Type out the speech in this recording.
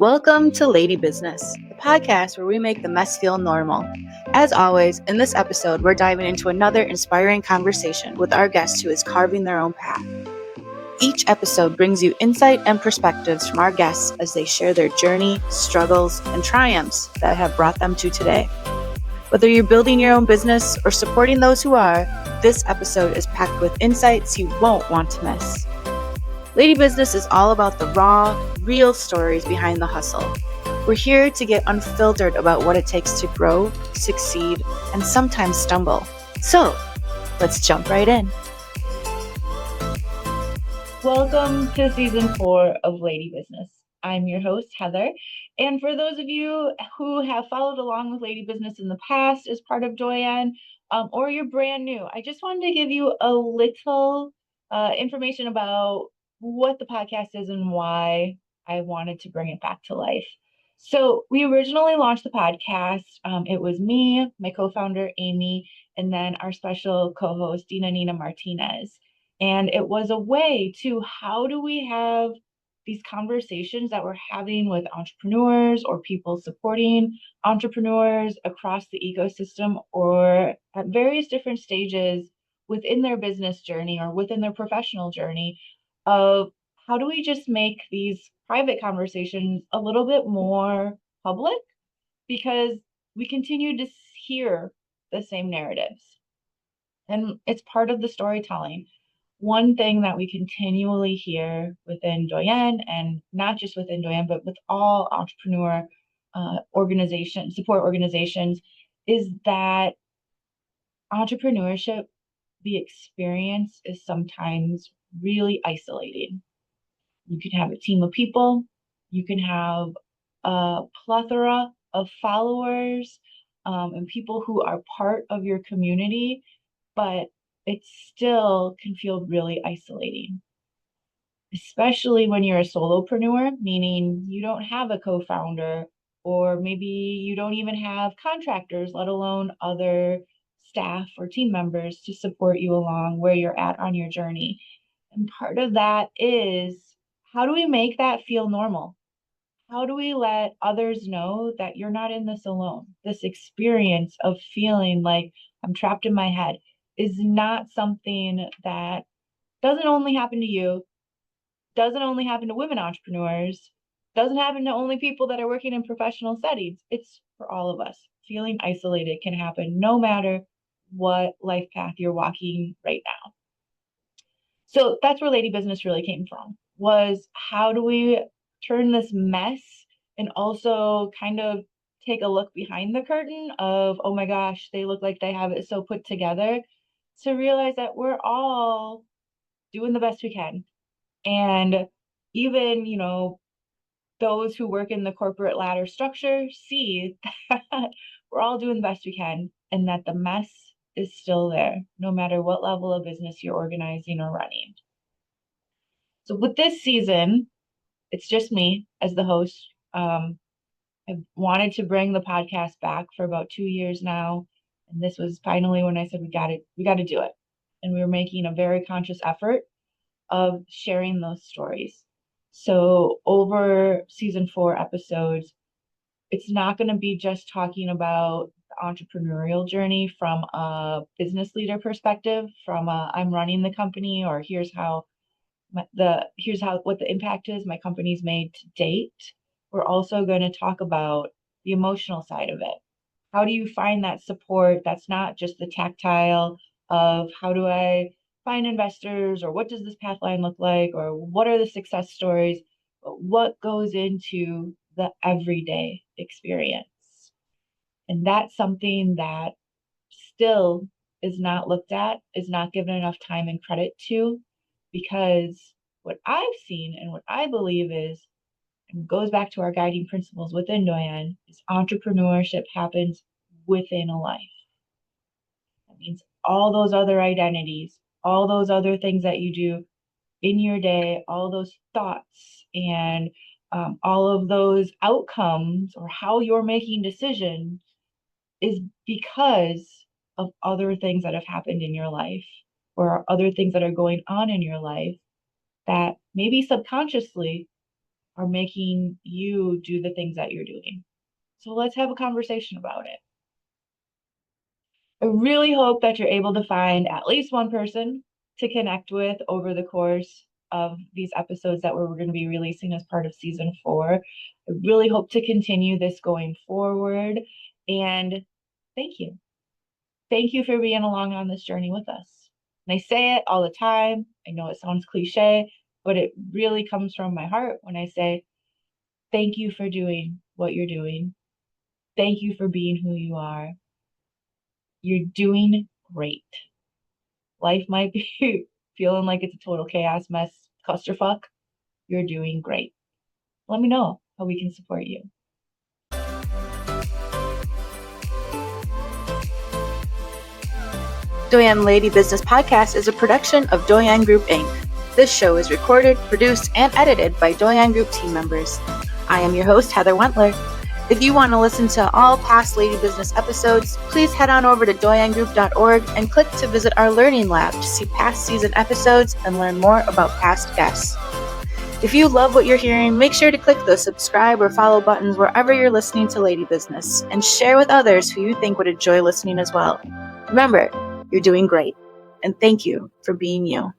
Welcome to Lady Business, the podcast where we make the mess feel normal. As always, in this episode, we're diving into another inspiring conversation with our guest who is carving their own path. Each episode brings you insight and perspectives from our guests as they share their journey, struggles, and triumphs that have brought them to today. Whether you're building your own business or supporting those who are, this episode is packed with insights you won't want to miss. Lady Business is all about the raw, real stories behind the hustle. We're here to get unfiltered about what it takes to grow, succeed, and sometimes stumble. So, let's jump right in. Welcome to season 4 of Lady Business. I'm your host, Heather. And for those of you who have followed along with Lady Business in the past as part of Joyanne, or you're brand new, I just wanted to give you a little information about what the podcast is and why I wanted to bring it back to life. So we originally launched the podcast. It was me, my co-founder, Amy, and then our special co-host, Dina Nina Martinez. And it was a way to, how do we have these conversations that we're having with entrepreneurs or people supporting entrepreneurs across the ecosystem or at various different stages within their business journey or within their professional journey, of how do we just make these private conversations a little bit more public, because we continue to hear the same narratives. And it's part of the storytelling. One thing that we continually hear within Joyanne, and not just within Joyanne, but with all entrepreneur organizations, support organizations, is that entrepreneurship, the experience is sometimes really isolating. You can have a team of people, you can have a plethora of followers and people who are part of your community, but it still can feel really isolating, especially when you're a solopreneur, meaning you don't have a co-founder, or maybe you don't even have contractors, let alone other staff or team members to support you along where you're at on your journey. And part of that is, how do we make that feel normal? How do we let others know that you're not in this alone? This experience of feeling like I'm trapped in my head is not something that doesn't only happen to you, doesn't only happen to women entrepreneurs, doesn't happen to only people that are working in professional settings. It's for all of us. Feeling isolated can happen no matter what life path you're walking right now. So that's where Lady Business really came from, was how do we turn this mess and also kind of take a look behind the curtain of, oh my gosh, they look like they have it so put together, to realize that we're all doing the best we can. And even, those who work in the corporate ladder structure see that we're all doing the best we can, and that the mess is still there, no matter what level of business you're organizing or running. So with this season, it's just me as the host. I've wanted to bring the podcast back for about 2 years now, and this was finally when I said we got to do it. And we were making a very conscious effort of sharing those stories. So over season 4 episodes, it's not going to be just talking about the entrepreneurial journey from a business leader perspective, from a I'm running the company, or here's what the impact is my company's made to date. We're also going to talk about the emotional side of it. How do you find that support that's not just the tactile of how do I find investors, or what does this path line look like, or what are the success stories, but what goes into the everyday experience. And that's something that still is not looked at, is not given enough time and credit to, because what I've seen and what I believe is, and goes back to our guiding principles within Joyanne, is entrepreneurship happens within a life. That means all those other identities, all those other things that you do in your day, all those thoughts, and all of those outcomes, or how you're making decisions, is because of other things that have happened in your life, or other things that are going on in your life that maybe subconsciously are making you do the things that you're doing. So let's have a conversation about it. I really hope that you're able to find at least one person to connect with over the course of these episodes that we're going to be releasing as part of season 4. I really hope to continue this going forward. And thank you. Thank you for being along on this journey with us. And I say it all the time. I know it sounds cliche, but it really comes from my heart when I say, thank you for doing what you're doing. Thank you for being who you are. You're doing great. Life might be feeling like it's a total chaos mess, clusterfuck. You're doing great. Let me know how we can support you. Doyen Lady Business Podcast is a production of Doyen Group Inc. This show is recorded, produced, and edited by Doyen Group team members. I am your host, Heather Wentler. If you want to listen to all past Lady Business episodes, please head on over to doyengroup.org and click to visit our Learning Lab to see past season episodes and learn more about past guests. If you love what you're hearing, make sure to click those subscribe or follow buttons wherever you're listening to Lady Business and share with others who you think would enjoy listening as well. Remember, you're doing great, and thank you for being you.